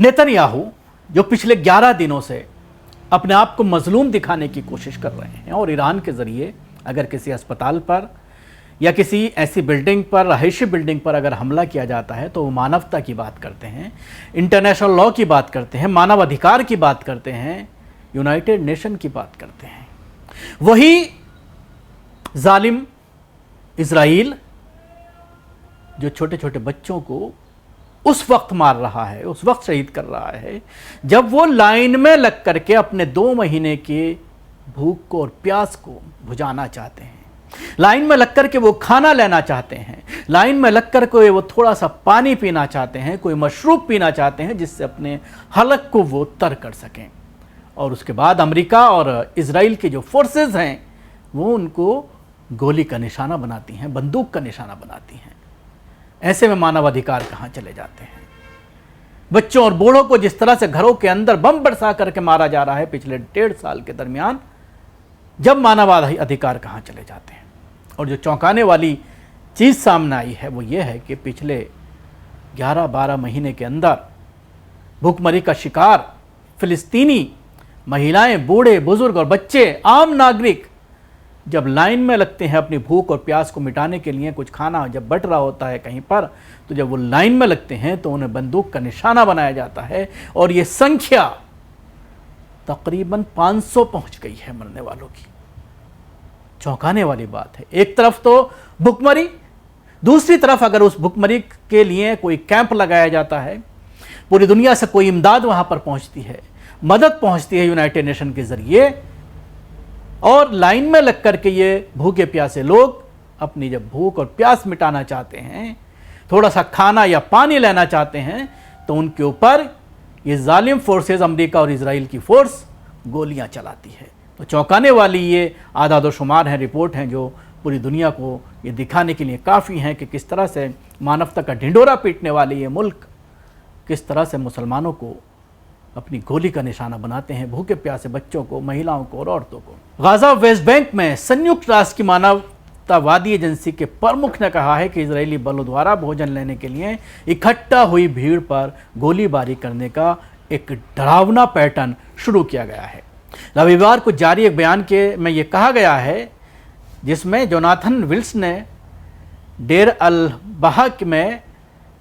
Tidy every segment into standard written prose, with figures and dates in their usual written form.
Netanyahu जो पिछले 11 दिनों से अपने आप को मजलूम दिखाने की कोशिश कर रहे हैं और ईरान के ज़रिए अगर किसी अस्पताल पर या किसी ऐसी बिल्डिंग पर, रहायशी बिल्डिंग पर अगर हमला किया जाता है तो वो मानवता की बात करते हैं, इंटरनेशनल लॉ की बात करते हैं, मानव अधिकार की बात करते हैं, यूनाइटेड नेशन की बात करते हैं। वही जालिम इजराइल जो छोटे छोटे बच्चों को उस वक्त मार रहा है, उस वक्त शहीद कर रहा है जब वो लाइन में लग करके अपने 2 महीने के भूख को और प्यास को बुझाना चाहते हैं, लाइन में लग करके वो खाना लेना चाहते हैं, लाइन में लग करके वो थोड़ा सा पानी पीना चाहते हैं, कोई मशरूब पीना चाहते हैं जिससे अपने हलक को वो तर कर सकें। और उसके बाद अमेरिका और इजराइल की जो फोर्सेस हैं वो उनको गोली का निशाना बनाती हैं, बंदूक का निशाना बनाती हैं। ऐसे में मानव अधिकार कहाँ चले जाते हैं? बच्चों और बूढ़ों को जिस तरह से घरों के अंदर बम बरसा करके मारा जा रहा है पिछले 1.5 साल के दरमियान, जब मानव अधिकार कहाँ चले जाते हैं? और जो चौंकाने वाली चीज़ सामने आई है वो ये है कि पिछले 11-12 महीने के अंदर भूखमरी का शिकार फिलिस्तीनी महिलाएं, बूढ़े, बुजुर्ग और बच्चे, आम नागरिक जब लाइन में लगते हैं अपनी भूख और प्यास को मिटाने के लिए, कुछ खाना जब बट रहा होता है कहीं पर, तो जब वो लाइन में लगते हैं तो उन्हें बंदूक का निशाना बनाया जाता है और ये संख्या तकरीबन 500 पहुंच गई है मरने वालों की। चौंकाने वाली बात है। एक तरफ तो भुखमरी, दूसरी तरफ अगर उस भुखमरी के लिए कोई कैंप लगाया जाता है, पूरी दुनिया से कोई इमदाद वहां पर पहुंचती है, मदद पहुंचती है यूनाइटेड नेशन के जरिए, और लाइन में लग करके ये भूखे प्यासे लोग अपनी जब भूख और प्यास मिटाना चाहते हैं, थोड़ा सा खाना या पानी लेना चाहते हैं, तो उनके ऊपर ये जालिम फोर्सेस, अमेरिका और इजराइल की फोर्स गोलियां चलाती है। तो चौंकाने वाली ये आदाद-ओ-शुमार हैं, रिपोर्ट हैं जो पूरी दुनिया को ये दिखाने के लिए काफ़ी हैं कि किस तरह से मानवता का ढिंढोरा पीटने वाले ये मुल्क किस तरह से मुसलमानों को अपनी गोली का निशाना बनाते हैं, भूखे प्यासे बच्चों को, महिलाओं को और औरतों को। गाजा वेस्ट बैंक में संयुक्त राष्ट्र की मानवतावादी एजेंसी के प्रमुख ने कहा है कि इजरायली बलों द्वारा भोजन लेने के लिए इकट्ठा हुई भीड़ पर गोलीबारी करने का एक डरावना पैटर्न शुरू किया गया है। रविवार को जारी एक बयान में यह कहा गया है, जिसमें जोनाथन विल्स ने डेर अल बहक में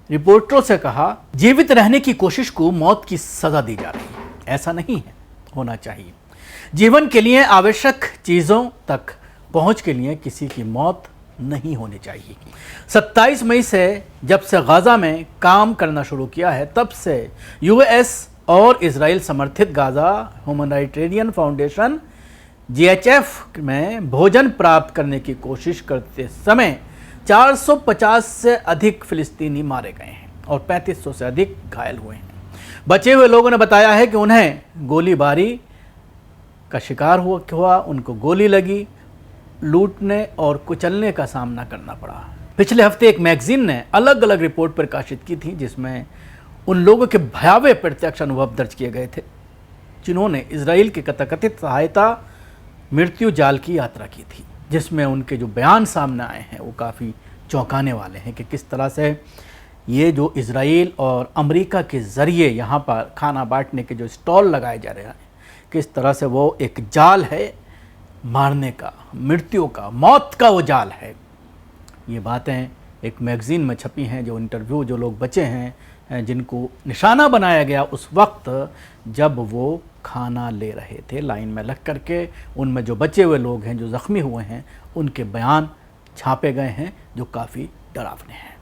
रिपोर्टरों से कहा, जीवित रहने की कोशिश को मौत की सजा दी जा रही है। ऐसा नहीं है होना चाहिए। जीवन के लिए आवश्यक चीज़ों तक पहुंच के लिए किसी की मौत नहीं होनी चाहिए। 27 मई से जब से गाजा में काम करना शुरू किया है, तब से यूएस और इजराइल समर्थित गाजा ह्यूमैनिटेरियन फाउंडेशन जीएचएफ में भोजन प्राप्त करने की कोशिश करते समय 450 से अधिक फिलिस्तीनी मारे गए हैं और 3500 से अधिक घायल हुए हैं। बचे हुए लोगों ने बताया है कि उन्हें गोलीबारी का शिकार हुआ, उनको गोली लगी, लूटने और कुचलने का सामना करना पड़ा। पिछले हफ्ते एक मैगजीन ने अलग अलग रिपोर्ट प्रकाशित की थी, जिसमें उन लोगों के भयावह प्रत्यक्ष अनुभव दर्ज किए गए थे जिन्होंने इजराइल के तथाकथित सहायता मृत्यु जाल की यात्रा की थी, जिसमें उनके जो बयान सामने आए हैं वो काफ़ी चौंकाने वाले हैं कि किस तरह से ये जो इजराइल और अमेरिका के ज़रिए यहाँ पर खाना बांटने के जो स्टॉल लगाए जा रहे हैं, किस तरह से वो एक जाल है मारने का, मृत्यु का, मौत का वो जाल है। ये बातें एक मैगज़ीन में छपी हैं। जो इंटरव्यू जो लोग बचे हैं, जिनको निशाना बनाया गया उस वक्त जब वो खाना ले रहे थे लाइन में लग करके, उनमें जो बचे हुए लोग हैं, जो ज़ख्मी हुए हैं, उनके बयान छापे गए हैं जो काफ़ी डरावने हैं।